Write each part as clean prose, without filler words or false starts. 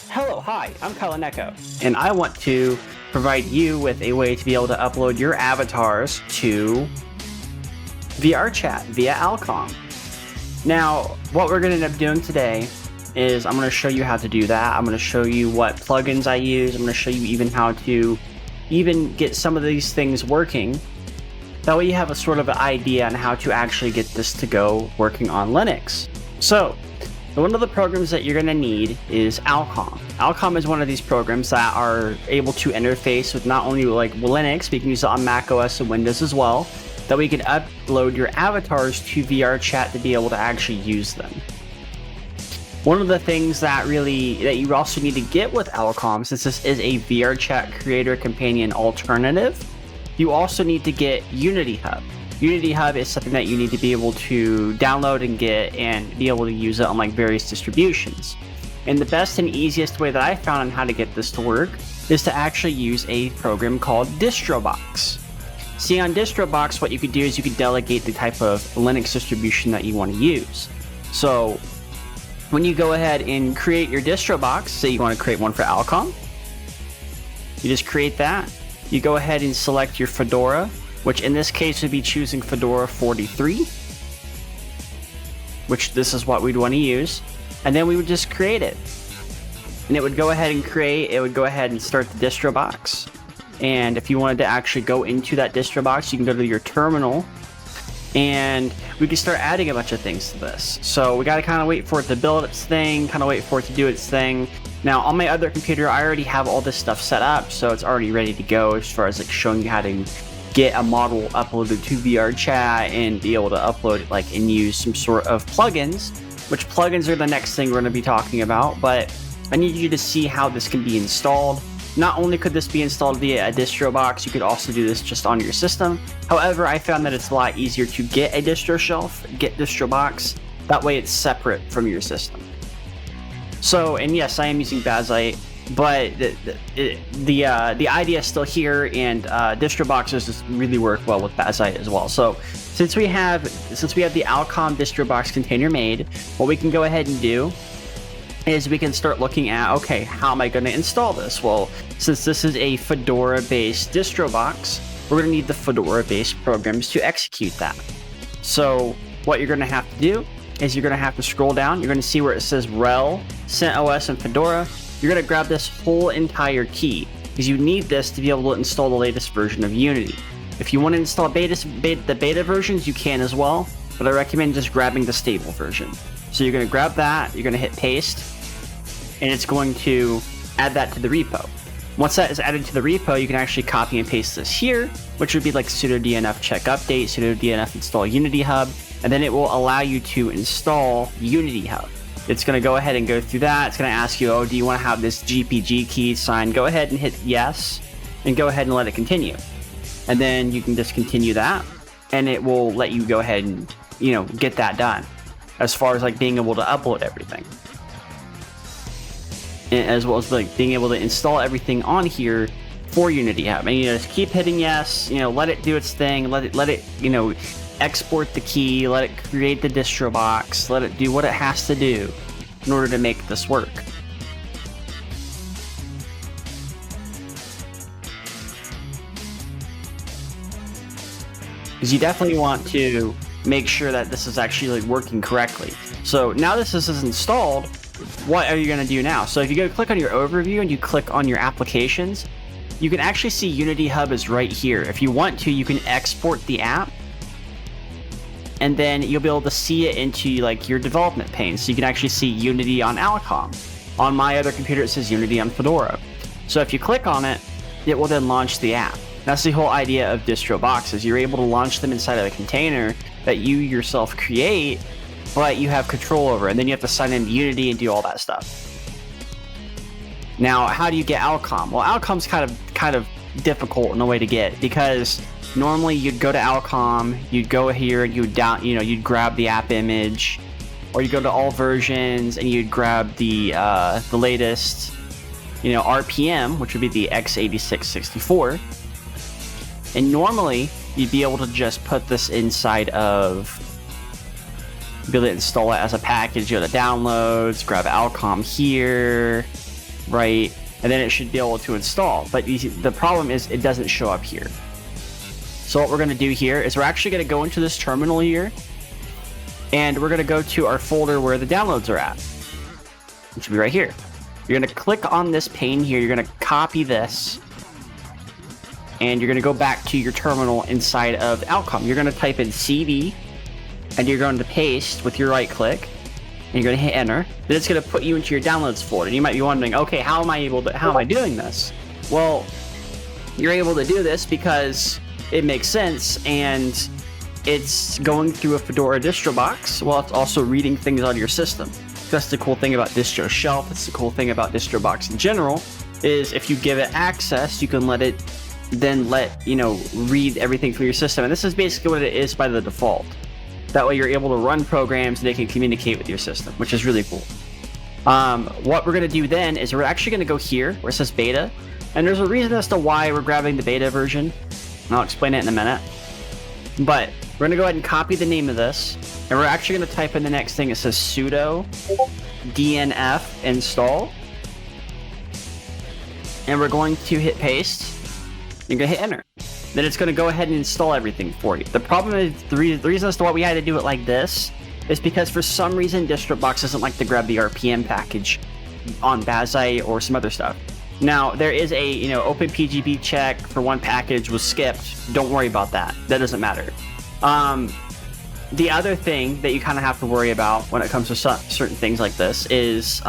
Hello, hi, I'm Kalaneko, and I want to provide you with a way to be able to upload your avatars to VRChat via ALCOM. Now, what we're going to end up doing today is I'm going to show you how to do that. I'm going to show you what plugins I use. I'm going to show you even how to even get some of these things working. That way you have a sort of an idea on how to actually get this to go working on Linux. So, one of the programs that you're going to need is ALCOM. ALCOM is one of these programs that are able to interface with not only like Linux, but you can use it on Mac OS and Windows as well, that we can upload your avatars to VRChat to be able to actually use them. One of the things that you also need to get with ALCOM, since this is a VRChat creator companion alternative, you also need to get Unity Hub. Unity Hub is something that you need to be able to download and get and be able to use it on like various distributions. And the best and easiest way that I found on how to get this to work is to actually use a program called DistroBox. See, on DistroBox, what you could do is you could delegate the type of Linux distribution that you want to use. So when you go ahead and create your DistroBox, say you want to create one for ALCOM, you just create that. You go ahead and select your Fedora, which in this case would be choosing Fedora 43, which this is what we'd want to use, and then we would just create it. And it would go ahead and start the distro box. And if you wanted to actually go into that distro box, you can go to your terminal, and we can start adding a bunch of things to this. So we got to kind of wait for it to build its thing, kind of wait for it to do its thing. Now on my other computer, I already have all this stuff set up, so it's already ready to go as far as like showing you how to get a model uploaded to VRChat and be able to upload it and use some sort of plugins, which plugins are the next thing we're going to be talking about. But I need you to see how this can be installed. Not only could this be installed via a distro box, you could also do this just on your system. However, I found that it's a lot easier to get a distro shelf, get distro box. That way it's separate from your system. So, and yes, I am using Bazite, but the idea is still here, and distro boxes just really work well with Bazite as well. So since we have the ALCOM distro box container made, what we can go ahead and do is we can start looking at, okay, how am I going to install this? Well, since this is a Fedora based distro box, we're going to need the Fedora based programs to execute that. So what you're going to have to do is you're going to have to scroll down. You're going to see where it says RHEL, CentOS, and Fedora. You're going to grab this whole entire key because you need this to be able to install the latest version of Unity. If you want to install the beta versions, you can as well, but I recommend just grabbing the stable version. So you're going to grab that, you're going to hit paste, and it's going to add that to the repo. Once that is added to the repo, you can actually copy and paste this here, which would be like sudo dnf check update, sudo dnf install Unity Hub, and then it will allow you to install Unity Hub. It's going to go ahead and go through that. It's going to ask you, oh, do you want to have this GPG key signed? Go ahead and hit yes, and go ahead and let it continue. And then you can just continue that, and it will let you go ahead and, get that done. As far as being able to upload everything. And as well as being able to install everything on here for Unity Hub. And just keep hitting yes, let it do its thing, let it export the key, let it create the distro box, let it do what it has to do in order to make this work. Because you definitely want to make sure that this is actually working correctly. So now this is installed, what are you going to do now? So if you go click on your overview and you click on your applications, you can actually see Unity Hub is right here. If you want to, you can export the app, and then you'll be able to see it into your development pane. So you can actually see Unity on ALCOM. On my other computer, it says Unity on Fedora. So if you click on it, it will then launch the app. That's the whole idea of distro boxes. You're able to launch them inside of a container that you yourself create, but you have control over, and then you have to sign into Unity and do all that stuff. Now, how do you get ALCOM? Well, ALCOM's kind of difficult in a way to get, because normally you'd go to ALCOM, you'd go here and you'd grab the app image, or you go to all versions and you'd grab the latest, RPM, which would be the x86-64. And normally you'd be able to just put this inside of, be able to install it as a package, go to downloads, grab ALCOM here, right? And then it should be able to install. But the problem is it doesn't show up here. So what we're going to do here is we're actually going to go into this terminal here, and we're going to go to our folder where the downloads are at, which will be right here. You're going to click on this pane here. You're going to copy this, and you're going to go back to your terminal inside of ALCOM. You're going to type in CD, and you're going to paste with your right click, and you're going to hit enter. Then it's going to put you into your downloads folder. And you might be wondering, okay, how am I doing this? Well, you're able to do this because it makes sense, and it's going through a Fedora distro box while it's also reading things out of your system. That's the cool thing about distro shelf. That's the cool thing about distro box in general, is if you give it access, you can let it read everything from your system. And this is basically what it is by the default. That way you're able to run programs and they can communicate with your system, which is really cool. What we're going to do then is we're actually going to go here where it says beta, and there's a reason as to why we're grabbing the beta version. I'll explain it in a minute. But we're going to go ahead and copy the name of this, and we're actually going to type in the next thing. It says sudo dnf install, and we're going to hit paste. You're going to hit enter. Then it's going to go ahead and install everything for you. The problem is, the reason as to why we had to do it like this is because for some reason DistroBox doesn't like to grab the RPM package on Bazai or some other stuff. Now, there is a, OpenPGB check for one package was skipped. Don't worry about that. That doesn't matter. The other thing that you kind of have to worry about when it comes to certain things like this is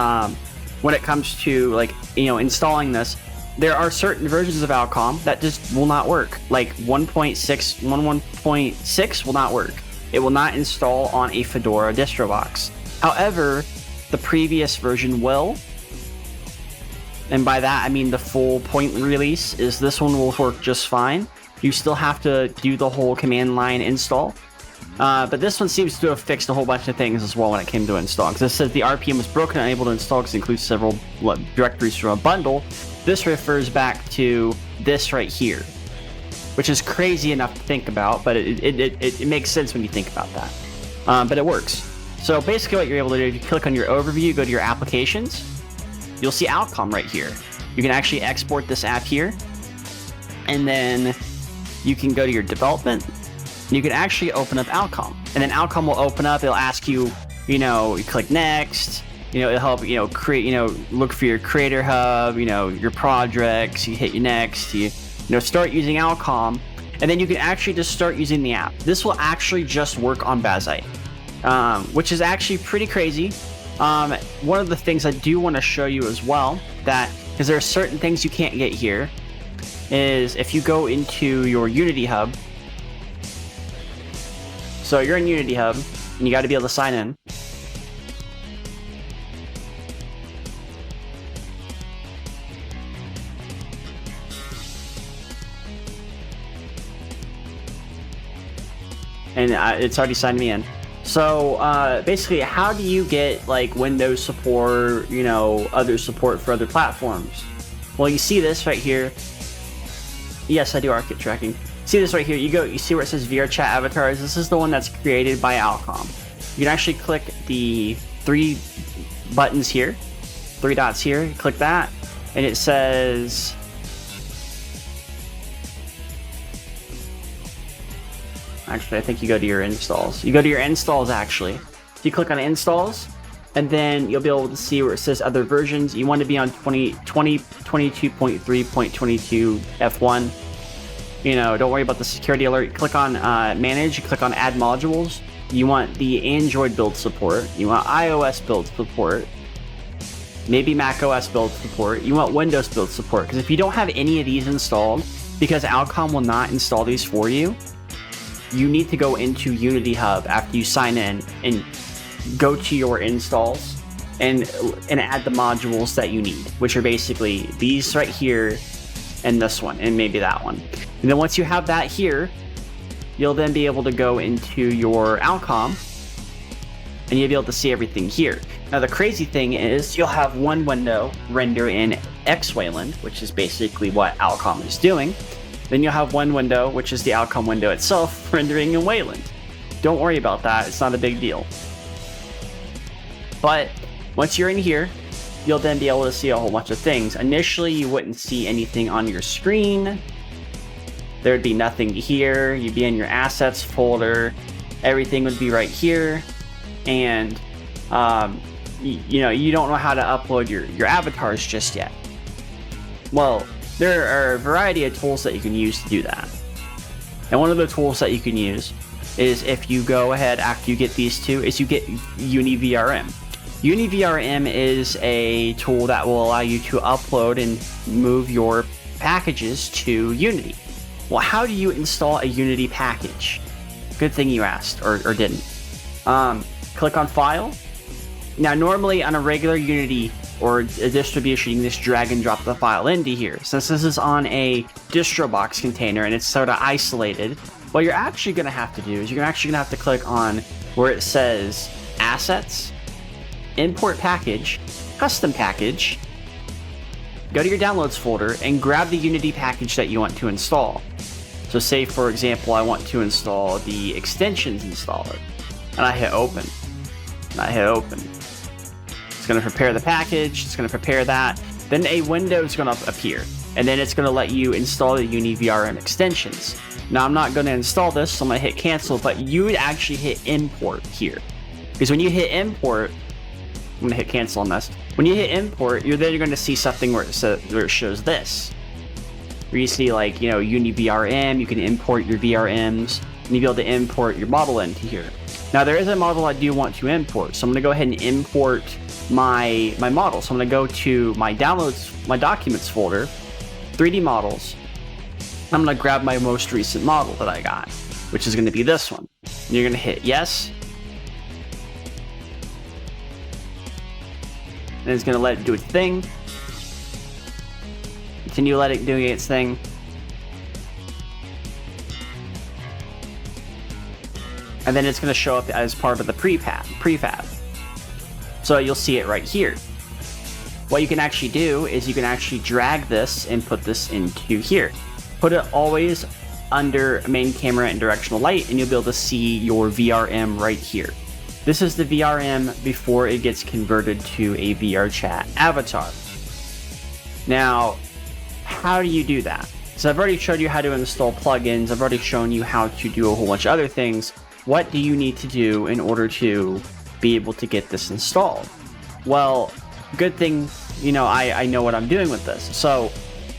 when it comes to, installing this, there are certain versions of ALCOM that just will not work. Like 1.6 will not work. It will not install on a Fedora distro box. However, the previous version will. And by that, I mean the full point release is this one will work just fine. You still have to do the whole command line install. But this one seems to have fixed a whole bunch of things as well when it came to install. Because it says the RPM was broken and unable to install because it includes several directories from a bundle. This refers back to this right here, which is crazy enough to think about, but it makes sense when you think about that. But it works. So basically what you're able to do, if you click on your overview, go to your applications, you'll see ALCOM right here. You can actually export this app here, and then you can go to your development. You can actually open up ALCOM, and then ALCOM will open up. It'll ask you, you click next. It'll help, create, look for your creator hub, your projects. You hit your next. You start using ALCOM, and then you can actually just start using the app. This will actually just work on Bazai, which is actually pretty crazy. One of the things I do want to show you as well, because there are certain things you can't get here, is if you go into your Unity Hub. So you're in Unity Hub, and you got to be able to sign in. And it's already signed me in. So basically, how do you get Windows support, other support for other platforms? Well, you see this right here. Yes, I do ARKit tracking. See this right here. You see where it says VRChat avatars. This is the one that's created by ALCOM. You can actually click the 3 buttons here, 3 dots here. You click that, and it says. Actually, I think you go to your installs. You go to your installs, actually. So you click on installs, and then you'll be able to see where it says other versions. You want to be on 22.3.22 F1. Don't worry about the security alert. You click on manage. You click on add modules. You want the Android build support. You want iOS build support. Maybe Mac OS build support. You want Windows build support. Because if you don't have any of these installed, because ALCOM will not install these for you, you need to go into Unity Hub after you sign in and go to your installs and add the modules that you need, which are basically these right here and this one and maybe that one. And then once you have that here, you'll then be able to go into your ALCOM and you'll be able to see everything here. Now the crazy thing is you'll have one window render in Xwayland, which is basically what ALCOM is doing. Then you'll have one window, which is the ALCOM window itself, rendering in Wayland. Don't worry about that, it's not a big deal. But once you're in here, you'll then be able to see a whole bunch of things. Initially, you wouldn't see anything on your screen. There'd be nothing here. You'd be in your assets folder. Everything would be right here. And, you don't know how to upload your avatars just yet. Well, there are a variety of tools that you can use to do that. And one of the tools that you can use is, if you go ahead after you get these two, is you get UniVRM. UniVRM is a tool that will allow you to upload and move your packages to Unity. Well, how do you install a Unity package? Good thing you asked, or didn't. Click on File. Now, normally on a regular Unity or a distribution, you can just drag and drop the file into here. Since this is on a distro box container and it's sort of isolated, what you're actually going to have to do is you're actually going to have to click on where it says Assets, Import Package, Custom Package, go to your Downloads folder and grab the Unity package that you want to install. So say, for example, I want to install the extensions installer, and I hit Open, and I hit Open. It's going to prepare the package, it's going to prepare that, then a window is going to appear, and then it's going to let you install the UniVRM extensions. Now, I'm not going to install this, so I'm going to hit Cancel, but you would actually hit Import here. Because when you hit Import, I'm going to hit Cancel on this. When you hit Import, you're going to see something where it shows this. Where you see, like, UniVRM, you can import your VRMs, and you'll be able to import your model into here. Now, there is a model I do want to import, so I'm going to go ahead and import my model. So I'm going to go to my Downloads, my Documents folder, 3D Models. I'm going to grab my most recent model that I got, which is going to be this one. And you're going to hit Yes. And it's going to let it do its thing. Continue letting it do its thing. And then it's going to show up as part of the prefab. So you'll see it right here. What you can actually do is you can actually drag this and put this into here. Put it always under main camera and directional light, and you'll be able to see your VRM right here. This is the VRM before it gets converted to a VRChat avatar. Now, how do you do that? So I've already showed you how to install plugins. I've already shown you how to do a whole bunch of other things. What do you need to do in order to be able to get this installed? Well, good thing, I know what I'm doing with this. So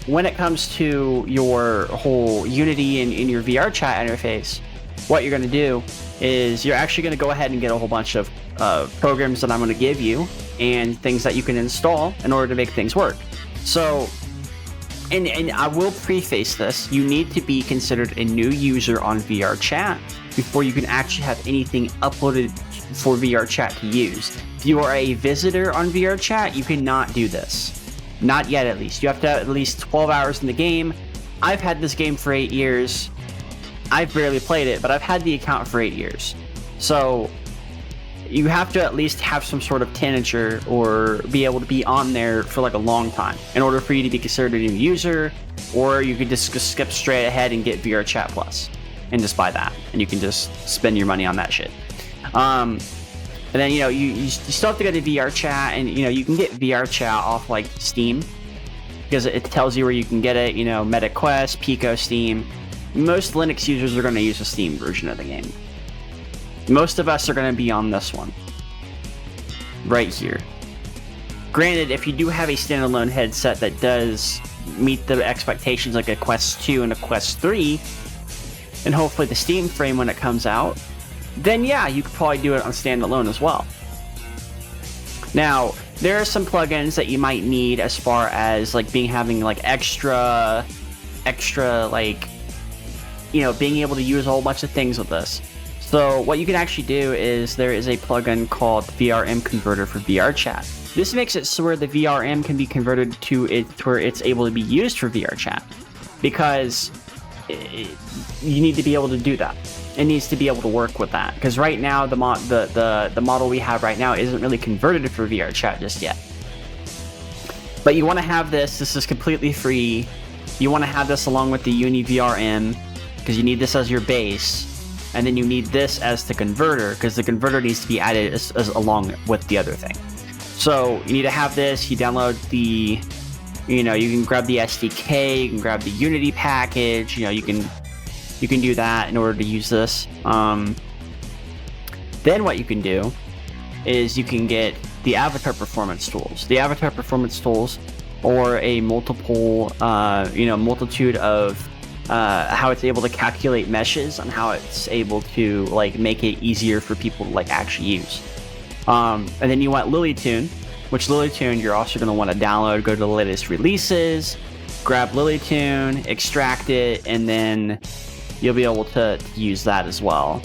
when it comes to your whole Unity and in your VRChat interface, what you're going to do is you're actually going to go ahead and get a whole bunch of programs that I'm going to give you and things that you can install in order to make things work. So, and I will preface this, you need to be considered a new user on VRChat before you can actually have anything uploaded for VRChat to use. If you are a visitor on VRChat, you cannot do this. Not yet, at least. You have to have at least 12 hours in the game. I've had this game for 8 years. I've barely played it, but I've had the account for 8 years. So you have to at least have some sort of tenure or be able to be on there for like a long time in order for you to be considered a new user, or you could just skip straight ahead and get VRChat Plus and just buy that, and you can just spend your money on that shit. And then, you still have to go to VRChat, and, you can get VRChat off, like, Steam, because it tells you where you can get it, MetaQuest, Pico, Steam. Most Linux users are going to use the Steam version of the game. Most of us are going to be on this one. Right here. Granted, if you do have a standalone headset that does meet the expectations like a Quest 2 and a Quest 3, and hopefully the Steam frame when it comes out, then yeah, you could probably do it on standalone as well. Now, there are some plugins that you might need as far as like having like extra like, being able to use a whole bunch of things with this. So what you can actually do is there is a plugin called VRM Converter for VRChat. This makes it so where the VRM can be converted to where it's able to be used for VRChat, because you need to be able to do that. It needs to be able to work with that, because right now the model we have right now isn't really converted for VRChat just yet. But you want to have this. This is completely free. You want to have this along with the UniVRM, because you need this as your base, and then you need this as the converter, because the converter needs to be added as along with the other thing. So you need to have this. You download the, you can grab the SDK, you can grab the Unity package. You can do that in order to use this. Then what you can do is you can get the avatar performance tools. The avatar performance tools, or a multitude of how it's able to calculate meshes, and how it's able to like make it easier for people to like actually use. And then you want LilyTune, which LilyTune you're also going to want to download. Go to the latest releases, grab LilyTune, extract it, and then you'll be able to use that as well.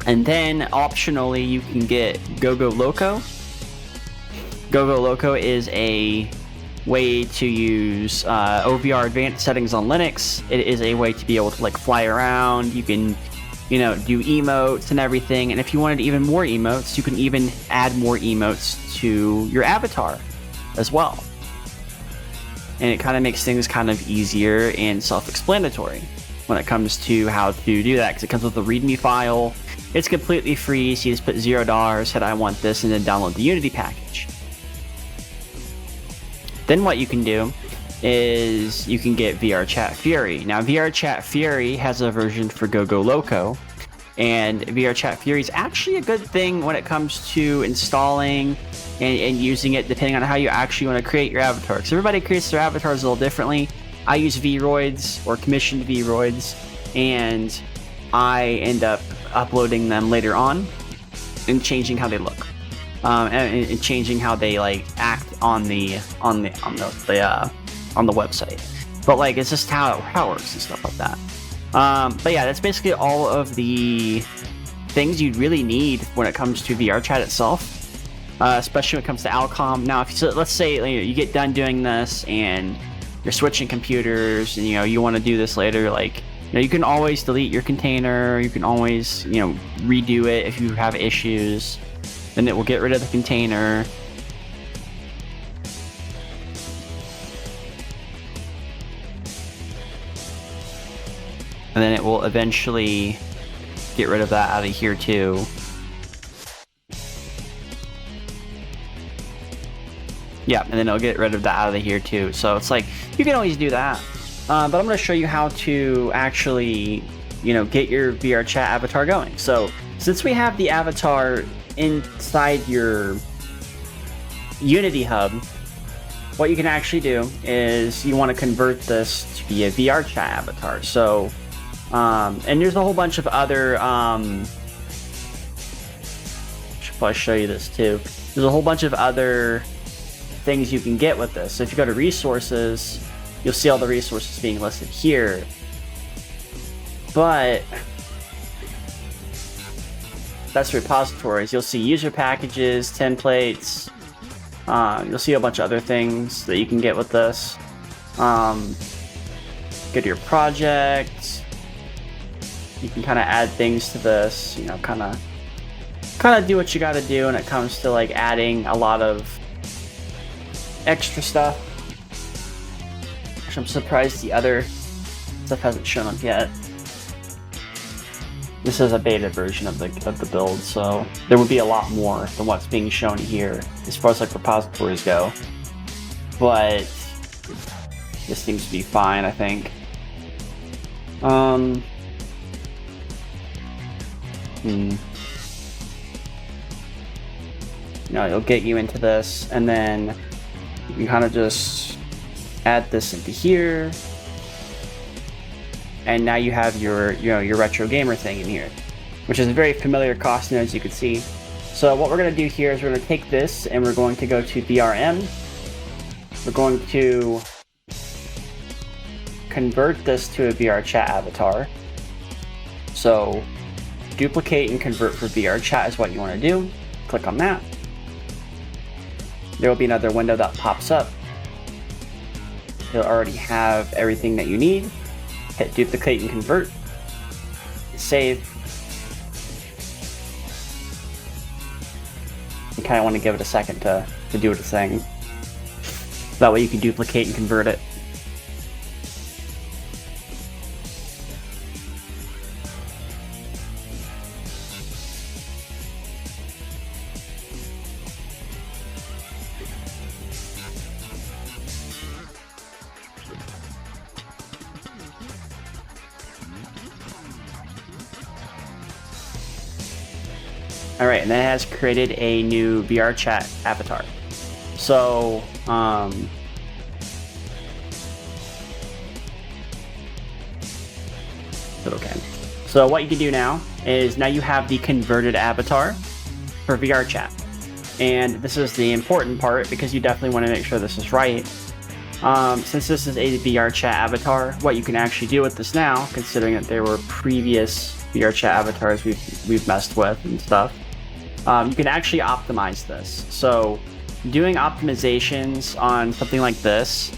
And then optionally, you can get GoGoLoco. GoGoLoco is a way to use OVR advanced settings on Linux. It is a way to be able to like fly around. You can, do emotes and everything. And if you wanted even more emotes, you can even add more emotes to your avatar as well. And it kind of makes things kind of easier and self-explanatory when it comes to how to do that, because it comes with a README file. It's completely free, so you just put $0, hit I want this, and then download the Unity package. Then what you can do is you can get VRChat Fury. Now VRChat Fury has a version for GoGoLoco, and VRChat Fury is actually a good thing when it comes to installing and using it, depending on how you actually want to create your avatar. Because everybody creates their avatars a little differently. I use Vroids or commissioned Vroids, and I end up uploading them later on and changing how they look, and changing how they like act on the website. But like, it's just how it works and stuff like that. But yeah, that's basically all of the things you'd really need when it comes to VRChat itself, especially when it comes to ALCOM. Now, let's say you get done doing this and you're switching computers, and you want to do this later, like you can always delete your container. You can always redo it if you have issues. Then it will get rid of the container. And then it will eventually get rid of that out of here too. Yeah, and then it'll get rid of that out of here too. So it's like, you can always do that. But I'm going to show you how to actually, get your VRChat avatar going. So since we have the avatar inside your Unity hub, what you can actually do is you want to convert this to be a VRChat avatar. So, and there's a whole bunch of other, should probably show you this too. There's a whole bunch of other things you can get with this. So if you go to resources, you'll see all the resources being listed here. But that's repositories. You'll see user packages, templates. You'll see a bunch of other things that you can get with this. Go to your project. You can kind of add things to this. Kind of do what you got to do when it comes to like adding a lot of extra stuff. Actually, I'm surprised the other stuff hasn't shown up yet. This is a beta version of the build, so there would be a lot more than what's being shown here as far as like repositories go. But this seems to be fine, I think. It'll get you into this, and then you can kind of just add this into here, and now you have your retro gamer thing in here, which is a very familiar costume, as you can see. So what we're going to do here is we're going to take this and we're going to go to VRM. We're going to convert this to a VRChat avatar. So duplicate and convert for VRChat is what you want to do. Click on that. There will be another window that pops up. You'll already have everything that you need. Hit duplicate and convert. Save. You kind of want to give it a second to do its thing. That way you can duplicate and convert it. All right, and that has created a new VR chat avatar. So, okay. So what you can do now is now you have the converted avatar for VR chat. And this is the important part because you definitely want to make sure this is right. Since this is a VR chat avatar, what you can actually do with this now, considering that there were previous VR chat avatars we've messed with and stuff, you can actually optimize this. So doing optimizations on something like this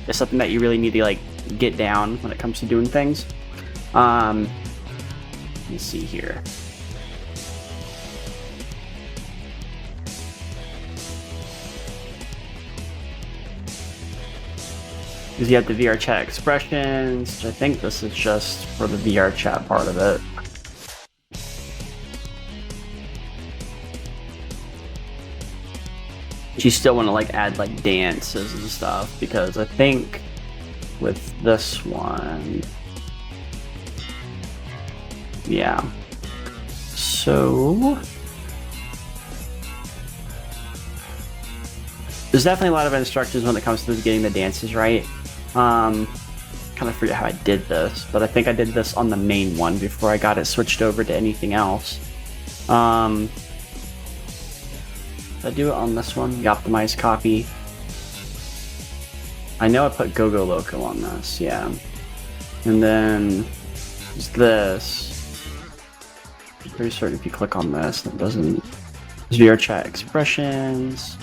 is something that you really need to like get down when it comes to doing things. Let me see here. Because you have the VR chat expressions, which I think this is just for the VR chat part of it. But you still want to like add like dances and stuff, because I think with this one, yeah. So there's definitely a lot of instructions when it comes to getting the dances right. Kind of forget how I did this, but I think I did this on the main one before I got it switched over to anything else. Did I do it on this one? The optimized copy. I know I put Go-Go Loco on this, yeah. And then there's this. I'm pretty certain if you click on this, it doesn't. There's VR chat expressions.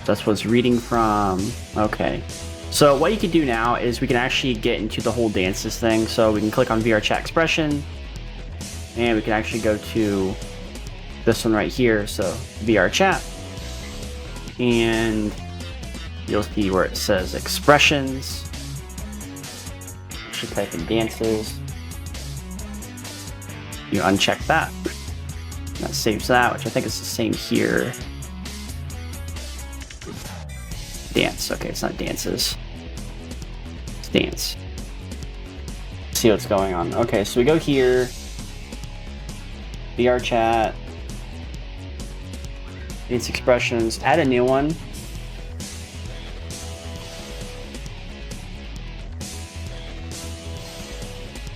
That's what it's reading from. Okay. So what you can do now is we can actually get into the whole dances thing. So we can click on VR chat expression, and we can actually go to this one right here. So VR chat, and you'll see where it says expressions. Actually type in dances. You uncheck that. That saves that, which I think is the same here. Dance. Okay, it's not dances. It's dance. See what's going on. Okay, so we go here. VR chat. Dance expressions. Add a new one.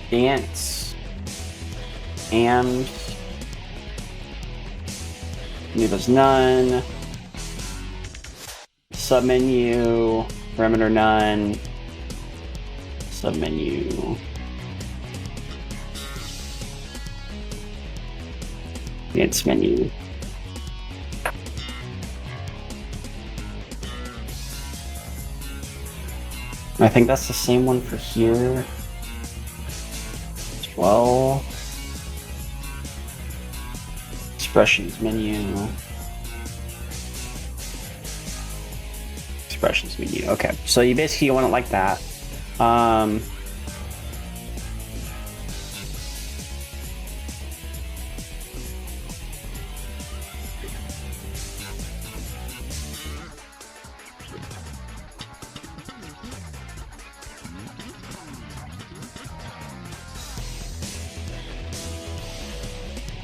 Dance. And leave as none. Submenu, parameter none, submenu, dance menu. I think that's the same one for here as well. Expressions menu. Expressions menu. Okay, so you basically want it like that.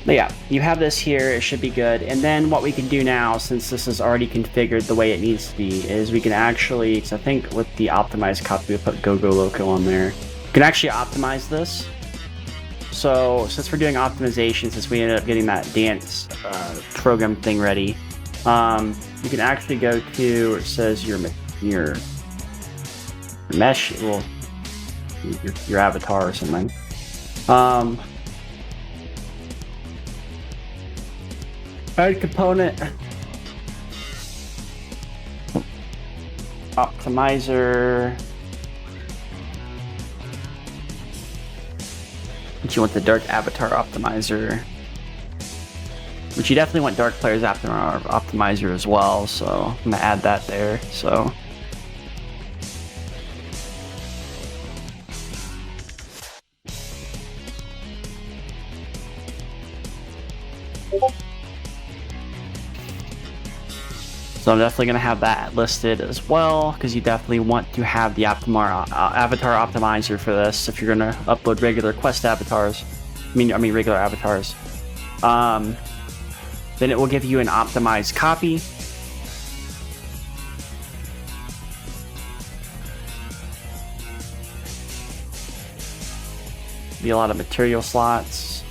But yeah, you have this here, it should be good. And then what we can do now, since this is already configured the way it needs to be, is we can actually, because I think with the optimized copy, we put Go-Go Loco on there. We can actually optimize this. So since we're doing optimization, since we ended up getting that dance program thing ready, you can actually go to where it says your mesh, well, your avatar or something. Add component, optimizer. But you want the dark avatar optimizer, which you definitely want dark players avatar optimizer as well. So I'm gonna add that there. So. So I'm definitely going to have that listed as well, because you definitely want to have the avatar optimizer for this if you're going to upload regular quest avatars. I mean regular avatars. Then it will give you an optimized copy. Be a lot of material slots.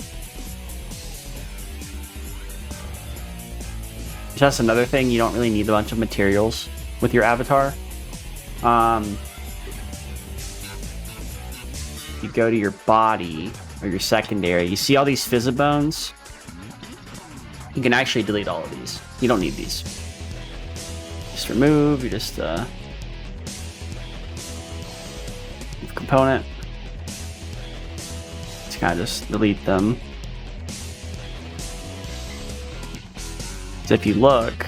That's another thing, you don't really need a bunch of materials with your avatar. You go to your body or your secondary, you see all these physibones? You can actually delete all of these. You don't need these. Just remove, you just component. Just kind of just delete them. So if you look,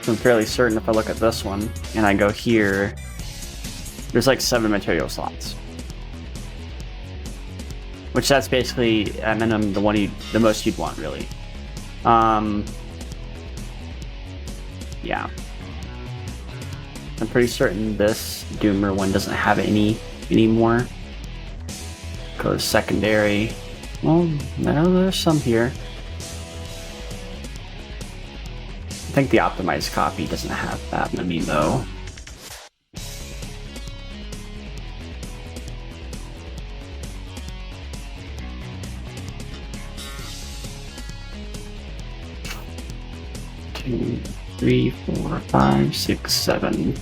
I'm fairly certain if I look at this one and I go here, there's like 7 material slots, which that's basically at minimum the most you'd want, really. Yeah, I'm pretty certain this Doomer one doesn't have any anymore. Go to secondary. Well, no, there's some here. I think the optimized copy doesn't have that many though. Two, 3, 4, 5, 6, 7.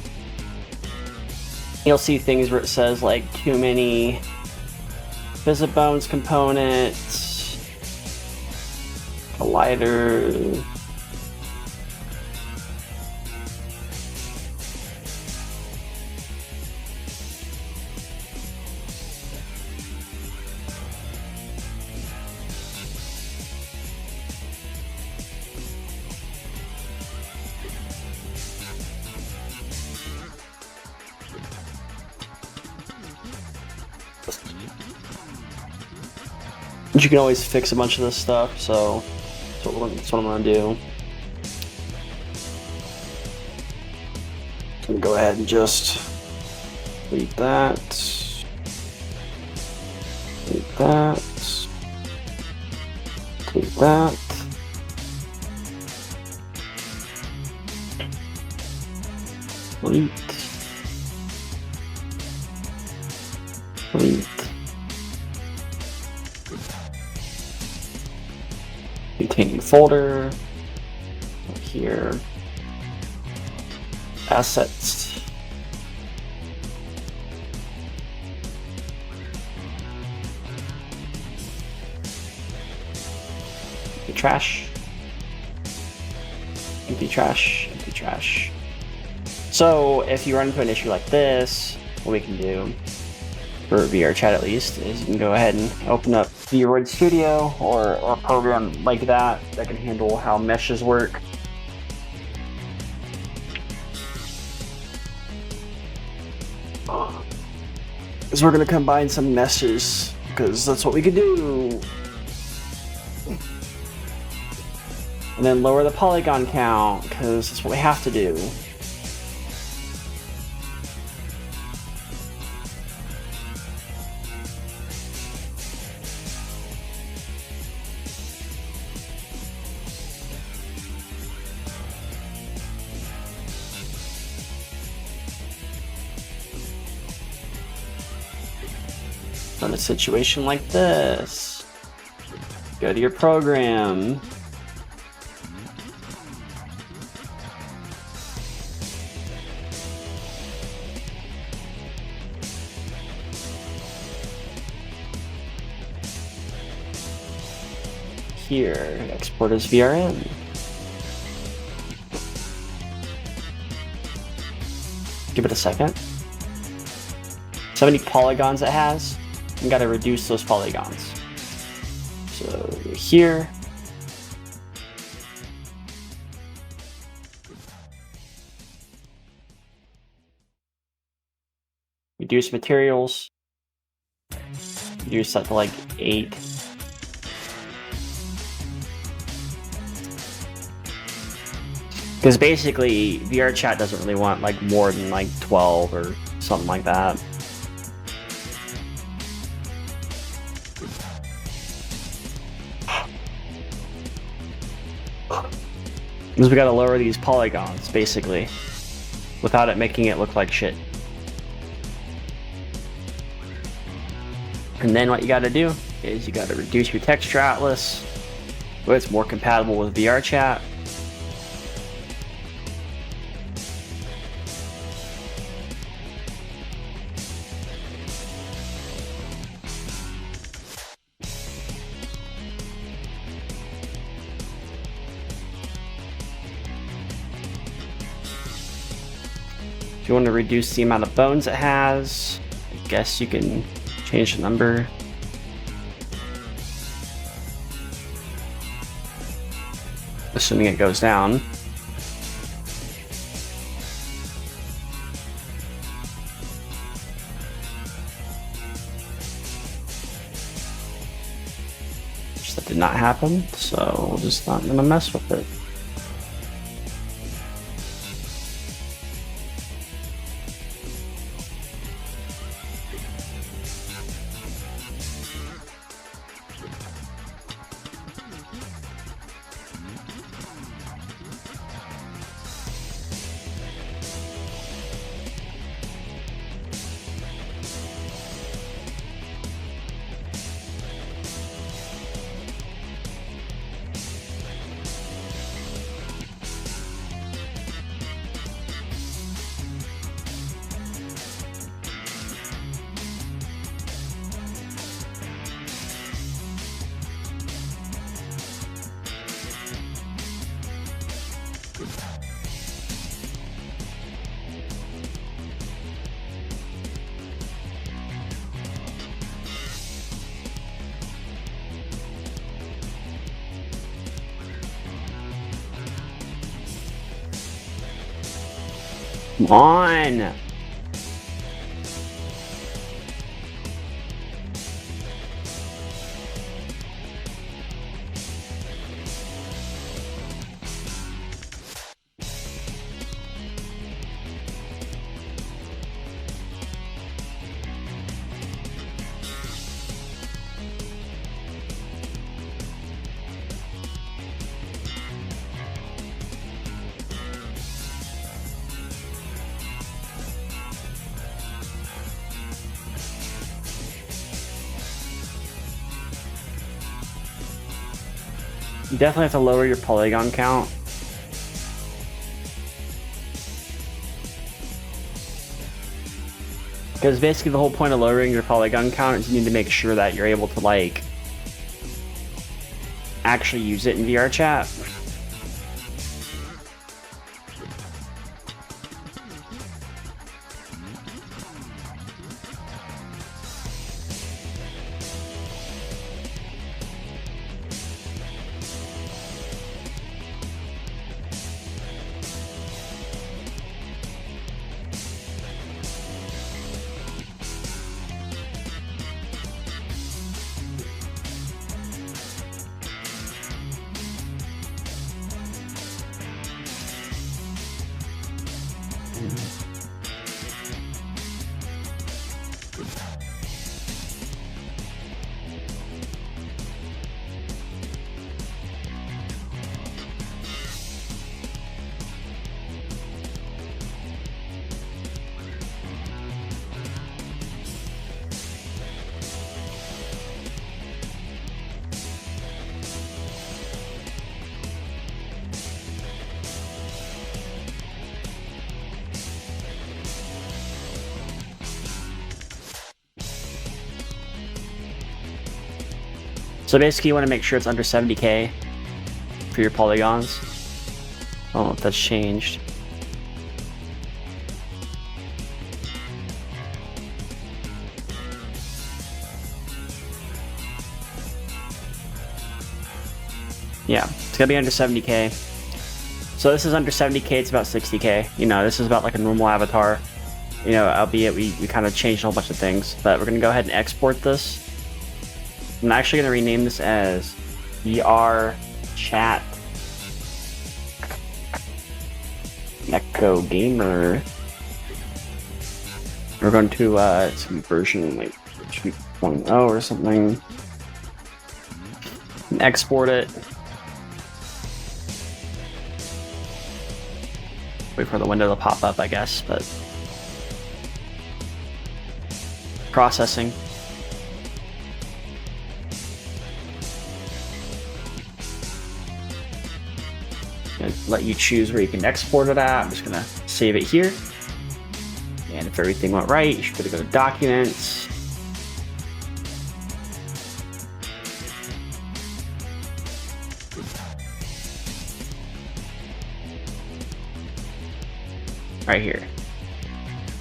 You'll see things where it says like too many Physibones components, collider. You can always fix a bunch of this stuff, so that's what I'm gonna do. I'm gonna go ahead and just delete that, delete that, delete that. Delete. Delete. Containing folder. Here. Assets. Empty trash. Empty trash. Empty trash. So if you run into an issue like this, what we can do for VR chat at least is you can go ahead and open up VRoid Studio or a program like that that can handle how meshes work. Because we're going to combine some meshes because that's what we can do. And then lower the polygon count because that's what we have to do. In a situation like this, go to your program, here, export as VRM. Give it a second. So many polygons it has. You gotta reduce those polygons. So here. Reduce materials. Reduce that to like 8. Because basically, VR chat doesn't really want like more than like 12 or something like that. Because we gotta lower these polygons, basically, without it making it look like shit. And then what you gotta do is you gotta reduce your texture atlas so it's more compatible with VR chat. If you want to reduce the amount of bones it has, I guess you can change the number. Assuming it goes down. That did not happen, so we're just not gonna mess with it. Come on! You definitely have to lower your polygon count. Because basically the whole point of lowering your polygon count is you need to make sure that you're able to, like, actually use it in VR chat. So basically you want to make sure it's under 70k for your polygons. I don't know if that's changed. Yeah, it's gonna be under 70k. So this is under 70k, it's about 60k. You know, this is about like a normal avatar. You know, albeit we kind of changed a whole bunch of things. But we're gonna go ahead and export this. I'm actually gonna rename this as VR Chat Echo Gamer. We're going to some version like 2.0 or something. And export it. Wait for the window to pop up, I guess, but processing. And let you choose where you can export it at. I'm just gonna save it here. And if everything went right, you should go to Documents. Right here.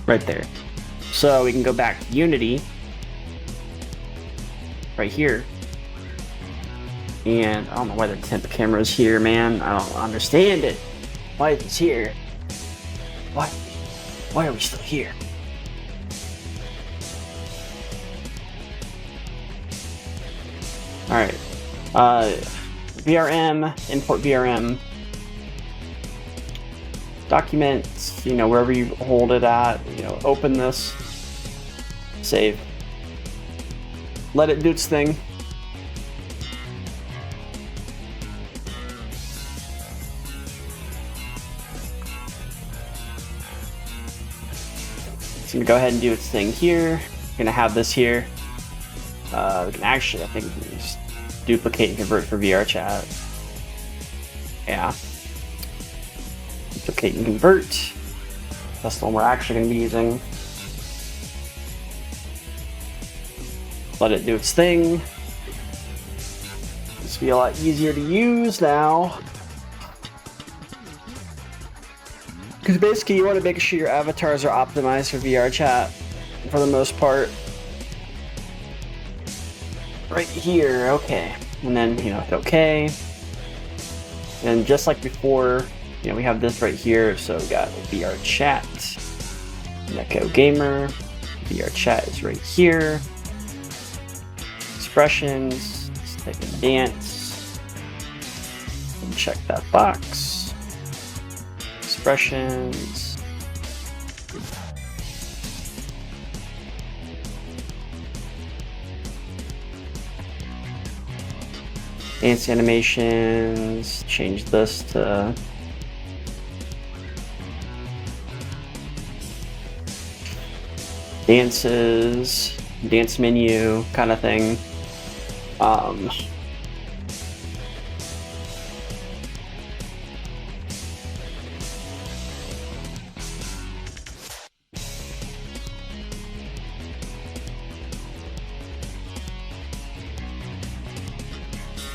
Right there. So we can go back to Unity. Right here. And I don't know why the temp camera is here, man. I don't understand it. Why is it here? Why are we still here? Alright. VRM, import VRM. Documents, you know, wherever you hold it at, you know, open this. Save. Let it do its thing. It's gonna go ahead and do its thing here. We're gonna have this here. We can actually, I think, we can just duplicate and convert for VR chat. Yeah. Duplicate and convert. That's the one we're actually gonna be using. Let it do its thing. This will be a lot easier to use now. Because basically you want to make sure your avatars are optimized for VR chat for the most part. Right here, okay. And then, you know, hit OK. And just like before, you know, we have this right here. So we got VR chat, Echo Gamer, VR chat is right here. Expressions, let's type in dance. And check that box. Expressions. Dance animations. Change this to dances, dance menu kind of thing.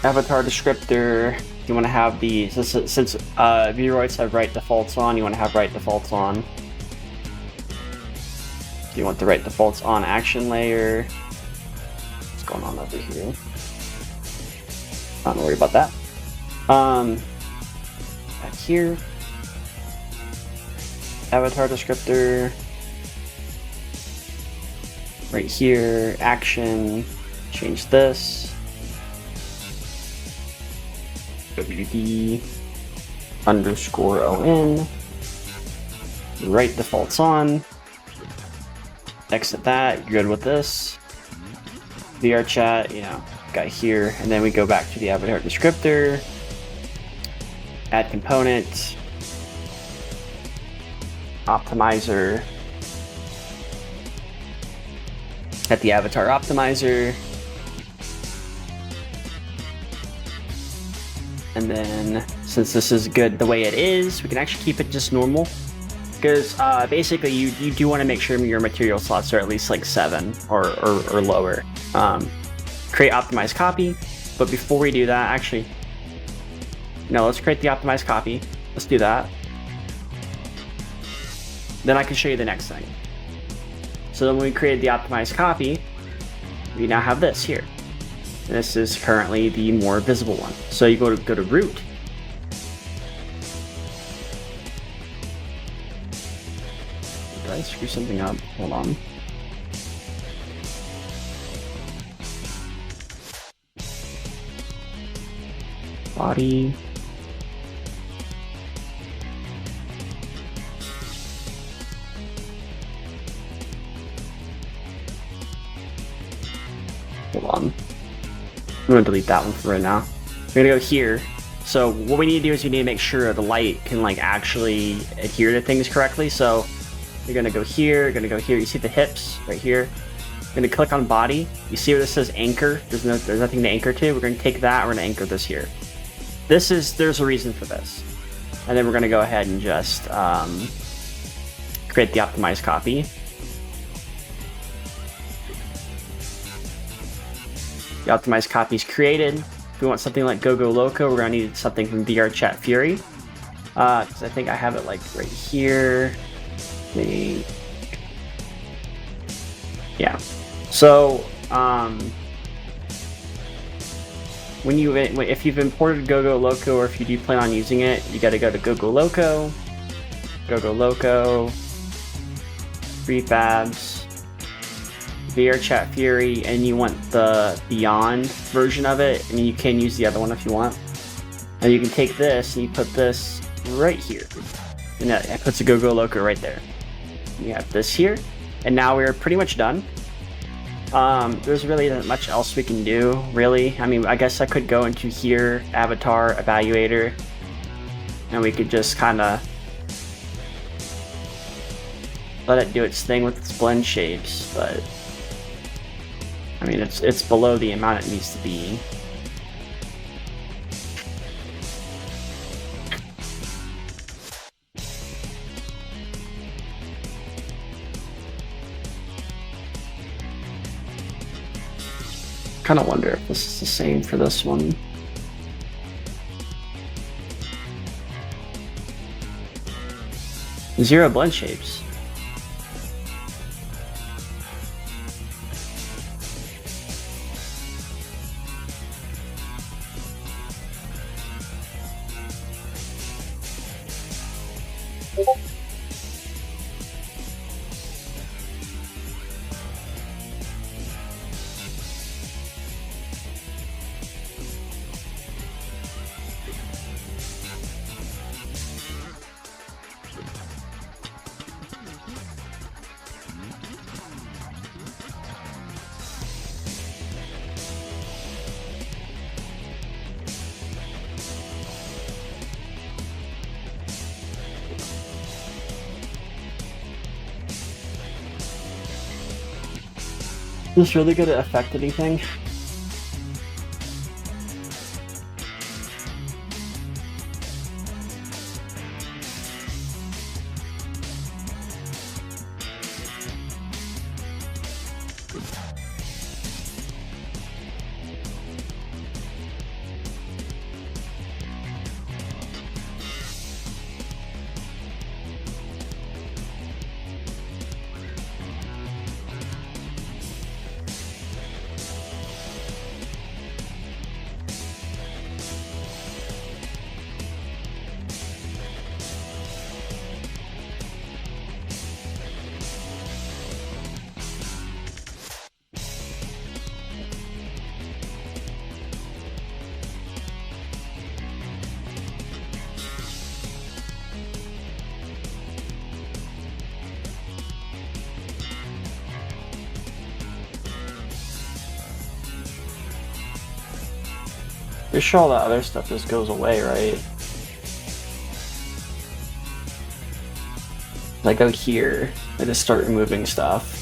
Avatar descriptor, you want to have the, since Vroids have write defaults on, you want to have write defaults on. You want the write defaults on action layer. What's going on over here? Not worry about that. Back here. Avatar descriptor. Right here, action. Change this. WD underscore ON. Write defaults on. Exit that, you're good with this. VR chat, you know, got here, and then we go back to the avatar descriptor, add component, optimizer, at the avatar optimizer, and then since this is good the way it is, we can actually keep it just normal. Because basically you do want to make sure your material slots are at least like 7 or lower. Create optimized copy, but before we do that, actually, no, let's create the optimized copy. Let's do that. Then I can show you the next thing. So then when we created the optimized copy, we now have this here. And this is currently the more visible one. So you go to root. Did I screw something up? Hold on. Body. Hold on. I'm gonna delete that one for right now. We're gonna go here. So what we need to do is we need to make sure the light can like actually adhere to things correctly. So you're gonna go here, you're gonna go here. You see the hips right here. You're gonna click on body. You see where this says anchor? There's nothing to anchor to. We're gonna take that, we're gonna anchor this here. There's a reason for this. And then we're gonna go ahead and just create the optimized copy. The optimized copy is created. If we want something like Go Loco, we're gonna need something from VRChat Fury. Because I think I have it like right here. Maybe. Yeah. So if you've imported Go Loco, or if you do plan on using it, you got to go to Go Loco, prefabs, VRChat Fury, and you want the Beyond version of it. I mean, you can use the other one if you want. And you can take this and you put this right here, and that puts a Go Loco right there. You have this here, and now we're pretty much done. There's really not much else we can do, really. I mean, I guess I could go into here, avatar, evaluator, and we could just kind of let it do its thing with its blend shapes, but I mean, it's below the amount it needs to be. Kind of wonder if this is the same for this one. Zero blend shapes. Is this really going to affect anything? Pretty sure all that other stuff just goes away, right? I go here, I just start removing stuff.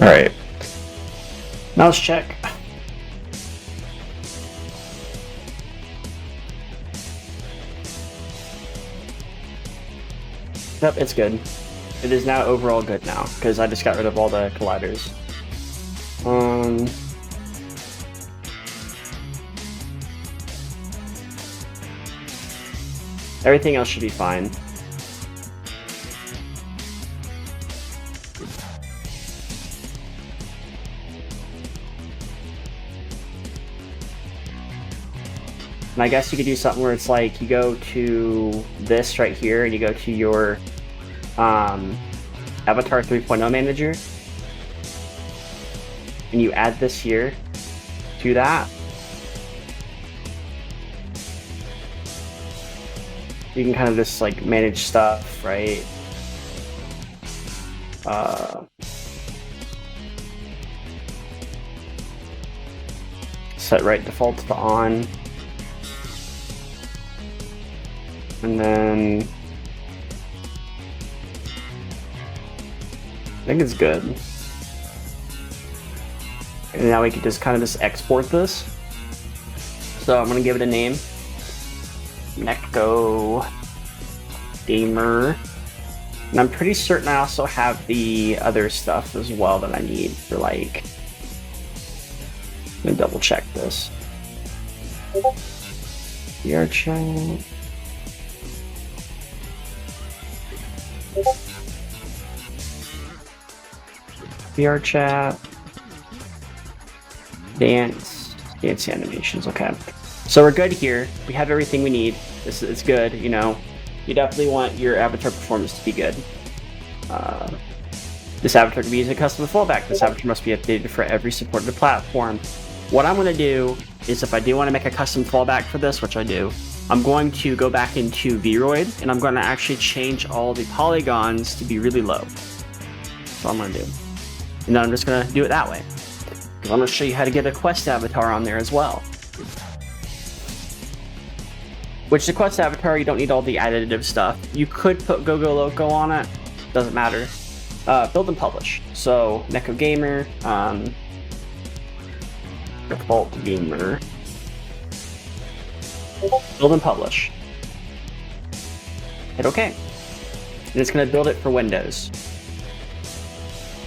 All right. Mouse check. Yep, it's good. It is now overall good now, because I just got rid of all the colliders. Everything else should be fine. And I guess you could do something where it's like you go to this right here and you go to your Avatar 3.0 manager and you add this here to that. You can kind of just like manage stuff, right? Set right default to on. And then I think it's good. And now we can just kind of just export this. So I'm gonna give it a name. Neko Gamer. And I'm pretty certain I also have the other stuff as well that I need for like. Let me double check this. VR chat. VR chat. Dance animations. Okay. So we're good here. We have everything we need. This is good, you know. You definitely want your avatar performance to be good. This avatar can be used as a custom fallback. This avatar must be updated for every supported platform. What I'm going to do is if I do want to make a custom fallback for this, which I do, I'm going to go back into Vroid and I'm going to actually change all the polygons to be really low. That's all I'm going to do. And then I'm just going to do it that way. Because I'm going to show you how to get a quest avatar on there as well. Which the quest avatar, you don't need all the additive stuff. You could put GoGo Loco on it. Doesn't matter. Build and publish. So, Neko Gamer, default gamer. Build and publish. Hit OK. And it's going to build it for Windows.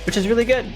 Which is really good.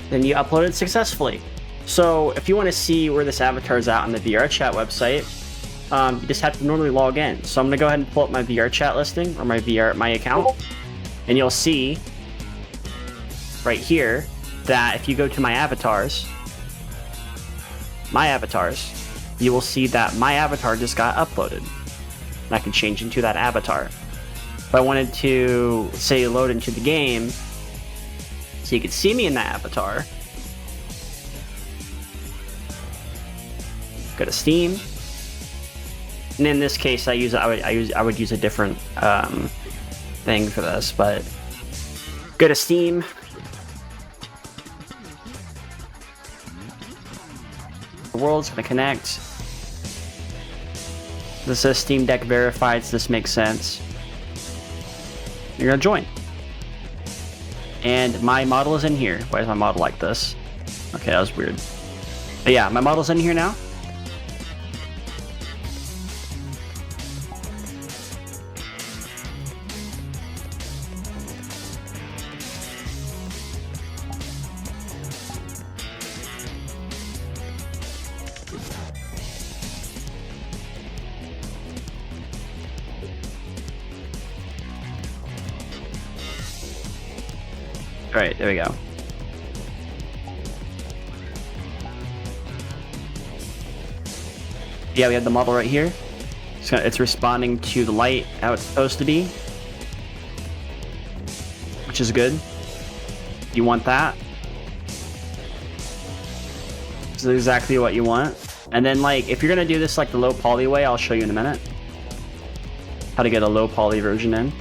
Then you upload it successfully. So if you want to see where this avatar is at on the VR chat website, you just have to normally log in. So I'm going to go ahead and pull up my VR chat listing or my account, and you'll see right here that if you go to my avatars, my avatars, you will see that my avatar just got uploaded. And I can change into that avatar. If I wanted to, say, load into the game, so you could see me in that avatar, go to Steam, and in this case, I would use a different thing for this, but go to Steam. The world's gonna connect. This says Steam Deck verified, so this makes sense. You're gonna join. And my model is in here. Why is my model like this? Okay, that was weird. But yeah, my model's in here now. Alright, there we go. Yeah, we have the model right here. It's responding to the light how it's supposed to be, which is good. You want that. This is exactly what you want. And then, like, if you're gonna do this like the low poly way, I'll show you in a minute how to get a low poly version in.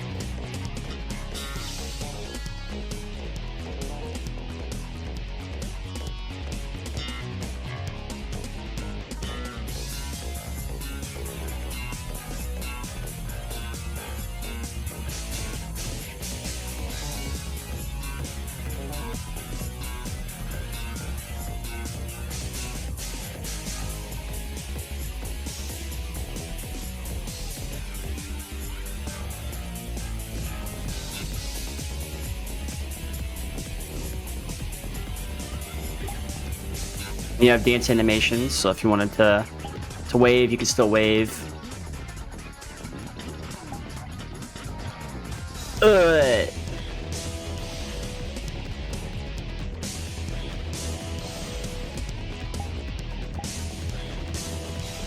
You have dance animations, so if you wanted to wave, you can still wave.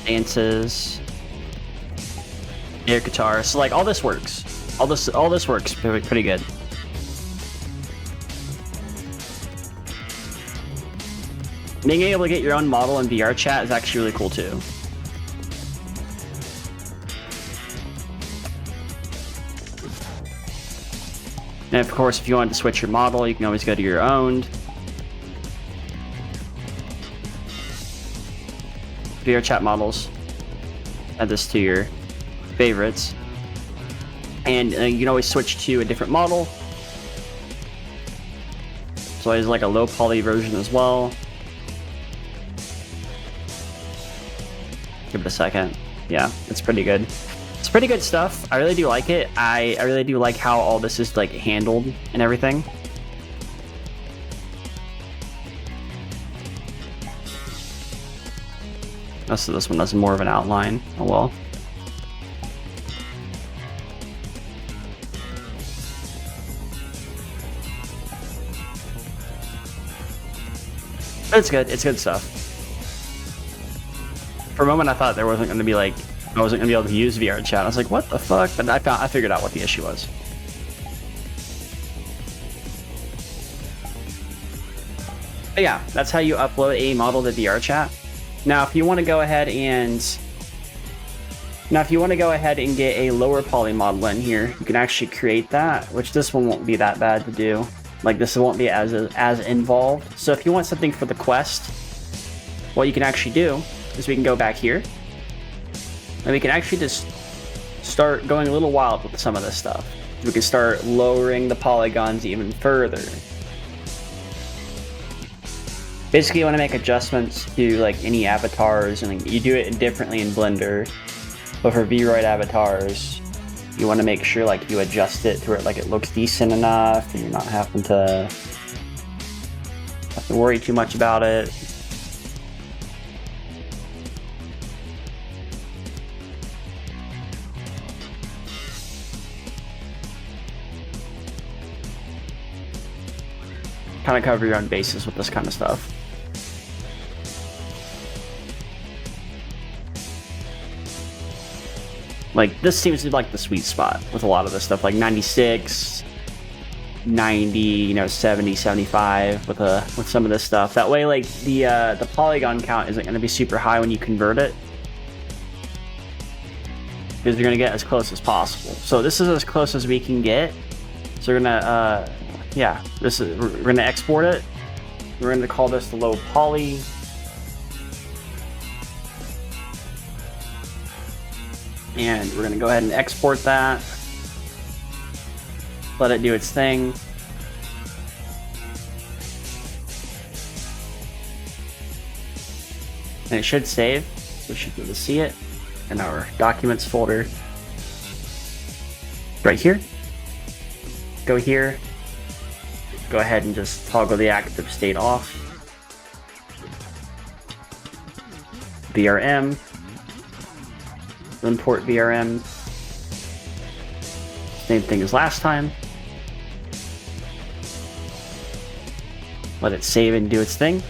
Dances, air guitar. So like all this works. All this works pretty good. Being able to get your own model in VR chat is actually really cool too. And of course, if you wanted to switch your model, you can always go to your owned. VR chat models. Add this to your favorites. And you can always switch to a different model. So there's like a low poly version as well. Give it a second. Yeah, it's pretty good. It's pretty good stuff. I really do like it. I really do like how all this is like handled and everything. So this one has more of an outline. Oh well. It's good. It's good stuff. For a moment, I thought there wasn't going to be like, I wasn't going to be able to use VR chat. I was like, what the fuck? But I figured out what the issue was. But yeah, that's how you upload a model to VR chat. Now, if you want to go ahead and get a lower poly model in here, you can actually create that, which this one won't be that bad to do. Like this won't be as involved. So if you want something for the quest, what you can actually do is we can go back here and we can actually just start going a little wild with some of this stuff. We can start lowering the polygons even further. Basically, you want to make adjustments to like any avatars, and you do it differently in Blender. But for Vroid avatars, you want to make sure like you adjust it to where like it looks decent enough, and you're not having to worry too much about it. Kind of cover your own bases with this kind of stuff. Like, this seems to be like the sweet spot with a lot of this stuff, like 96, 90, you know, 70, 75 with some of this stuff. That way, like, the polygon count isn't going to be super high when you convert it, because you're going to get as close as possible. So this is as close as we can get. So we're gonna yeah, we're gonna export it. We're gonna call this the low poly. And we're gonna go ahead and export that. Let it do its thing. And it should save. So we should be able to see it in our documents folder. Right here. Go here. Go ahead and just toggle the active state off. VRM. Import VRM. Same thing as last time. Let it save and do its thing.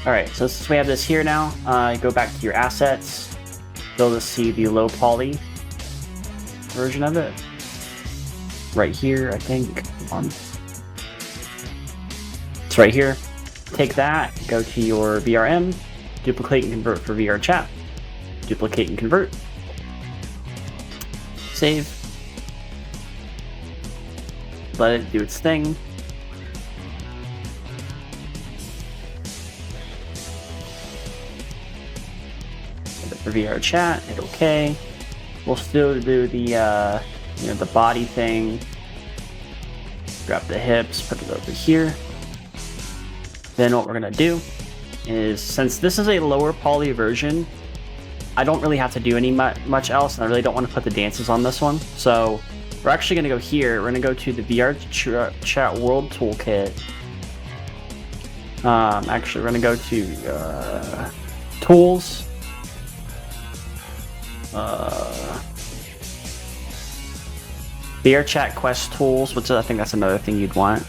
Alright, so since we have this here now, go back to your assets. You'll just see the low poly version of it. Right here, I think. Hold on. It's right here. Take that, go to your VRM, duplicate and convert for VR chat. Duplicate and convert. Save. Let it do its thing. For VR chat, hit OK. We'll still do the you know, the body thing. Grab the hips, put it over here. Then what we're gonna do is, since this is a lower poly version, I don't really have to do any much else, and I really don't want to put the dances on this one. So we're actually gonna go here. We're gonna go to the VR chat world toolkit. Actually, we're gonna go to tools. VR chat quest tools, which I think that's another thing you'd want.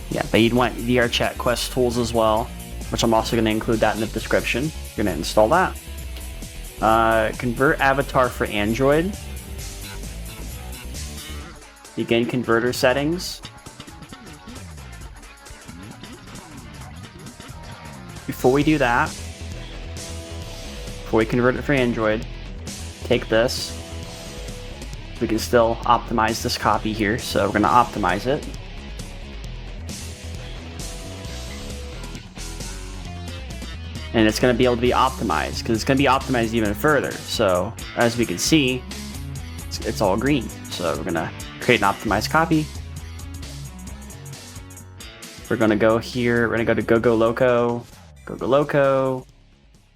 Yeah, but you'd want VR chat quest tools as well, which I'm also going to include that in the description. You're going to install that. Convert avatar for Android. Begin converter settings. Before we do that, before we convert it for Android, take this. We can still optimize this copy here, so we're going to optimize it. And it's going to be able to be optimized, because it's going to be optimized even further. So as we can see, it's all green. So we're going to create an optimized copy. We're going to go here. We're going to go to Loco,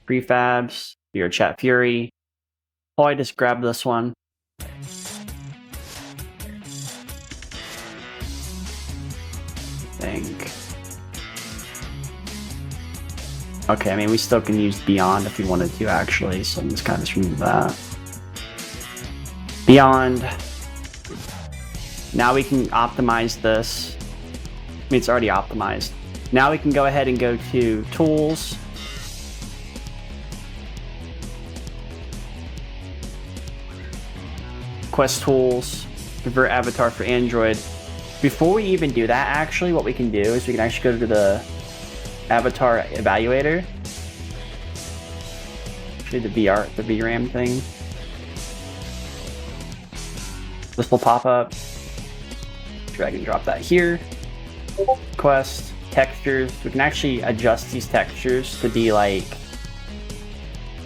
prefabs, VR chat Fury. Probably just grab this one. Okay, I mean, we still can use Beyond if we wanted to, actually, so I'm just kind of remove that. Beyond. Now we can optimize this. I mean, it's already optimized. Now we can go ahead and go to Tools. Quest Tools. Convert Avatar for Android. Before we even do that, actually, what we can do is we can actually go to the Avatar Evaluator. Actually, the VRAM thing. This will pop up. Drag and drop that here. Quest, textures. We can actually adjust these textures to be like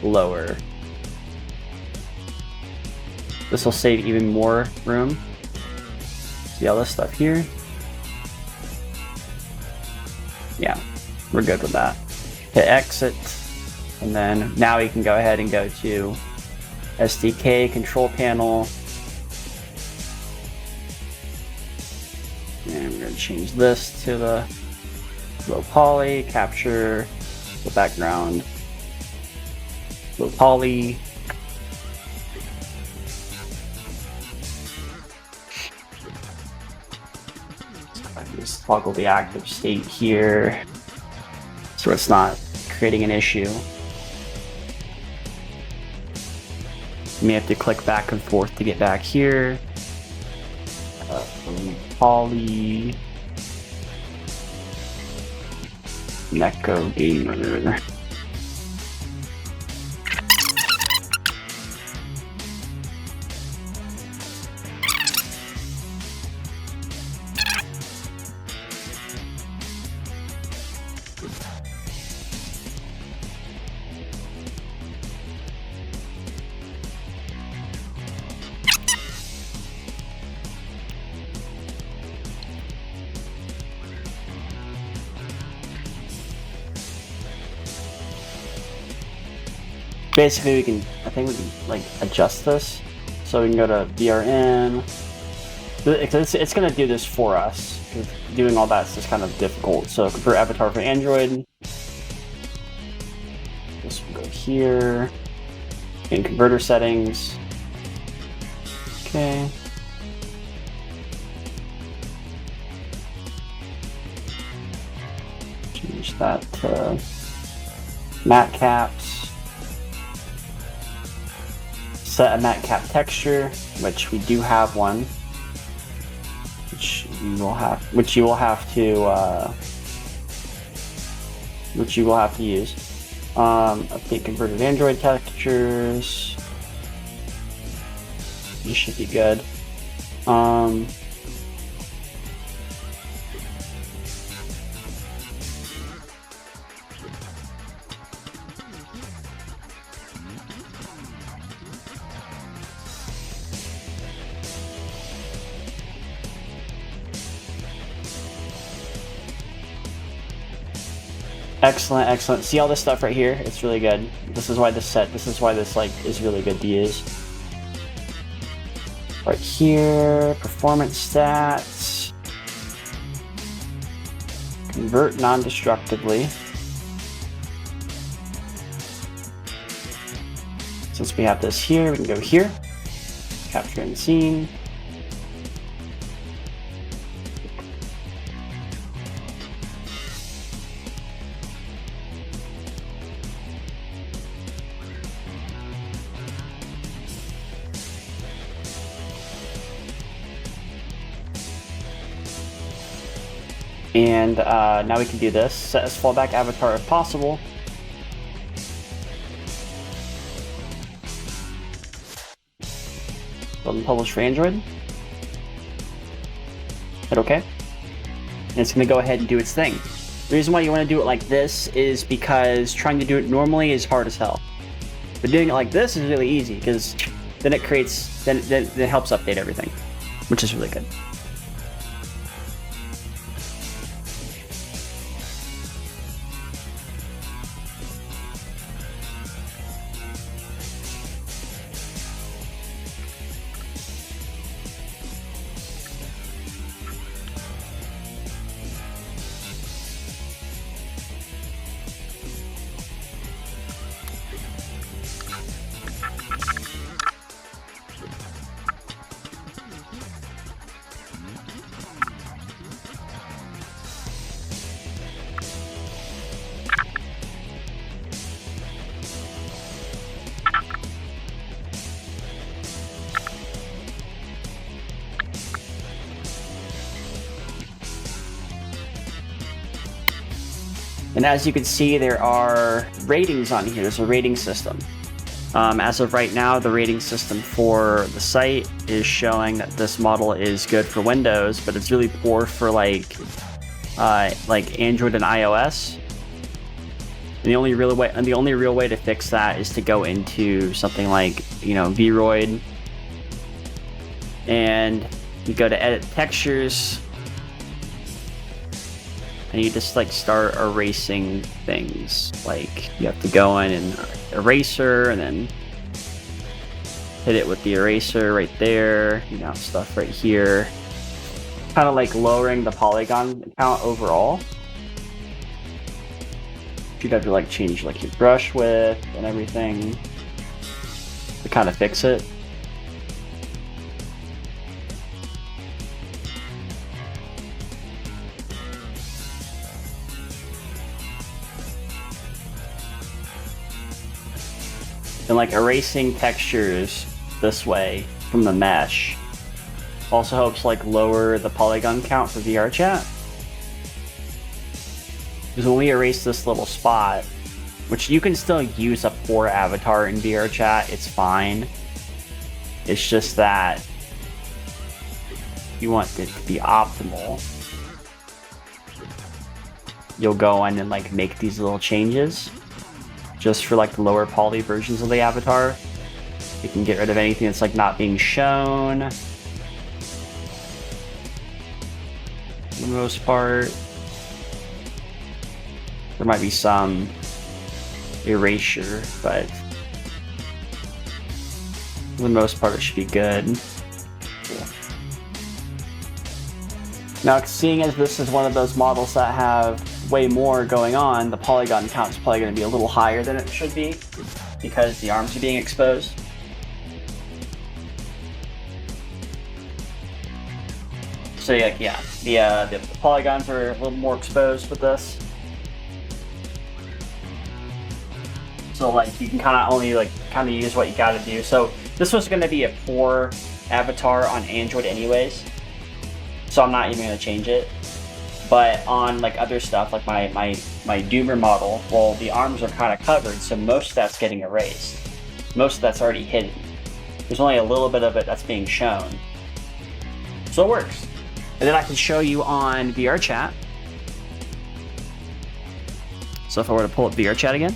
lower. This will save even more room. See all this stuff here? Yeah, we're good with that. Hit exit, and then now we can go ahead and go to SDK, control panel. And we're going to change this to the low poly, capture the background, low poly. Just toggle the active state here so it's not creating an issue. You may have to click back and forth to get back here. Poly Neko Gamer. Basically, I think we can like adjust this. So we can go to VRM. It's gonna do this for us. Doing all that's just kind of difficult. So convert avatar for Android. This will go here. In converter settings. Okay. Change that to matte caps. Set a matte cap texture, which we do have one, which you will have to use. Update converted Android textures. This should be good. Excellent, excellent. See all this stuff right here? It's really good. This is why this like is really good to use. Right here, performance stats. Convert non-destructively. Since we have this here, we can go here. Capture in scene. And now we can do this. Set as fallback avatar if possible. Build and publish for Android. Hit OK. And it's going to go ahead and do its thing. The reason why you want to do it like this is because trying to do it normally is hard as hell. But doing it like this is really easy because then it creates, then it helps update everything, which is really good. And as you can see, there are ratings on here. There's a rating system. As of right now, the rating system for the site is showing that this model is good for Windows, but it's really poor for like Android and iOS. And the only real way to fix that is to go into something like, you know, Vroid, and you go to edit textures. And you just like start erasing things. Like you have to go in and eraser and then hit it with the eraser right there. You know, stuff right here. Kind of like lowering the polygon count overall. You'd have to like change like your brush width and everything to kind of fix it. And like erasing textures this way from the mesh also helps like lower the polygon count for VR chat. Because when we erase this little spot, which you can still use a poor avatar in VR chat, it's fine. It's just that you want it to be optimal. You'll go in and like make these little changes just for like the lower poly versions of the avatar. You can get rid of anything that's like not being shown for the most part. There might be some erasure, but for the most part it should be good. Cool. Now, seeing as this is one of those models that have way more going on, the polygon count is probably going to be a little higher than it should be because the arms are being exposed. So yeah, the polygons are a little more exposed with this. So like you can kind of only like kind of use what you got to do. So this was going to be a poor avatar on Android anyways, so I'm not even going to change it. But on like other stuff, like my Doomer model, well, the arms are kind of covered, so most of that's getting erased. Most of that's already hidden. There's only a little bit of it that's being shown. So it works. And then I can show you on VR chat. So if I were to pull up VR chat again,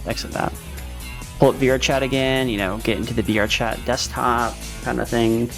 exit that. Pull up VR chat again, you know, get into the VR chat desktop kind of thing.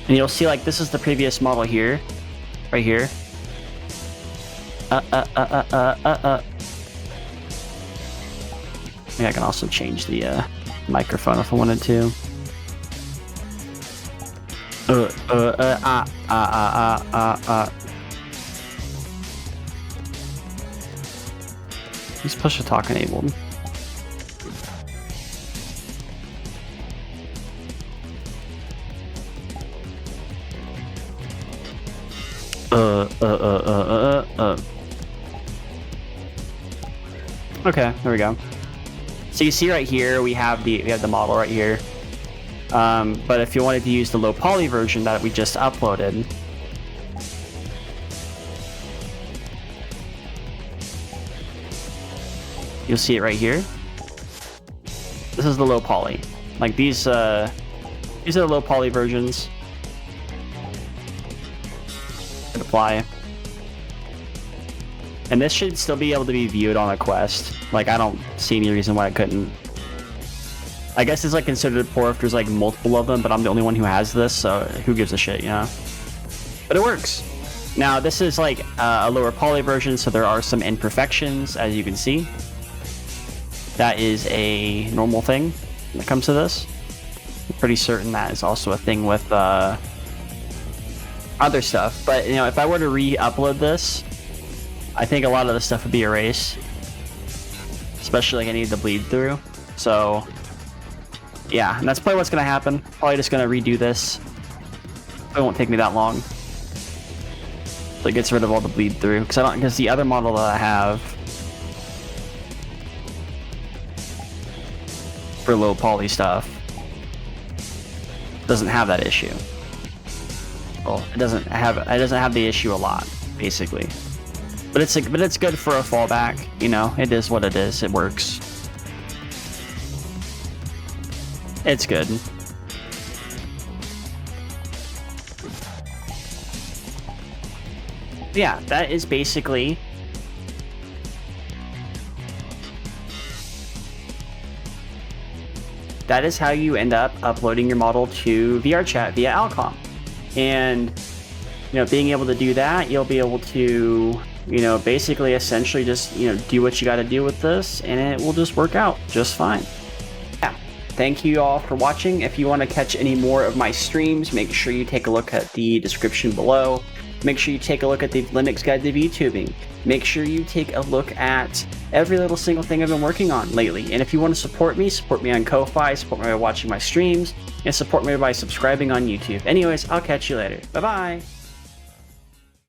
And you'll see like this is the previous model here, right here. I think I can also change the microphone if I wanted to. He's push to talk enabled. Okay, there we go. So you see right here we have the model right here. But if you wanted to use the low poly version that we just uploaded, you'll see it right here. This is the low poly. Like these are the low poly versions. Apply. And this should still be able to be viewed on a Quest. Like, I don't see any reason why it couldn't. I guess it's like considered poor if there's like multiple of them, but I'm the only one who has this, so who gives a shit, you know? But it works. Now, this is like a lower poly version, so there are some imperfections, as you can see. That is a normal thing when it comes to this. I'm pretty certain that is also a thing with other stuff. But, you know, if I were to re-upload this, I think a lot of the stuff would be erased, especially like I need to bleed through. So yeah, and that's probably what's gonna happen. Probably just gonna redo this. It won't take me that long. So it gets rid of all the bleed through because the other model that I have for low poly stuff doesn't have that issue. Well, it doesn't have the issue a lot, basically. But it's good for a fallback, you know. It is what it is. It works. It's good. Yeah, that is basically that is how you end up uploading your model to VRChat via ALCOM. And you know, being able to do that, you'll be able to You know, basically, essentially just, you know, do what you got to do with this and it will just work out just fine. Yeah. Thank you all for watching. If you want to catch any more of my streams, make sure you take a look at the description below. Make sure you take a look at the Linux Guide to VTubing. Make sure you take a look at every little single thing I've been working on lately. And if you want to support me on Ko-Fi, support me by watching my streams, and support me by subscribing on YouTube. Anyways, I'll catch you later. Bye-bye!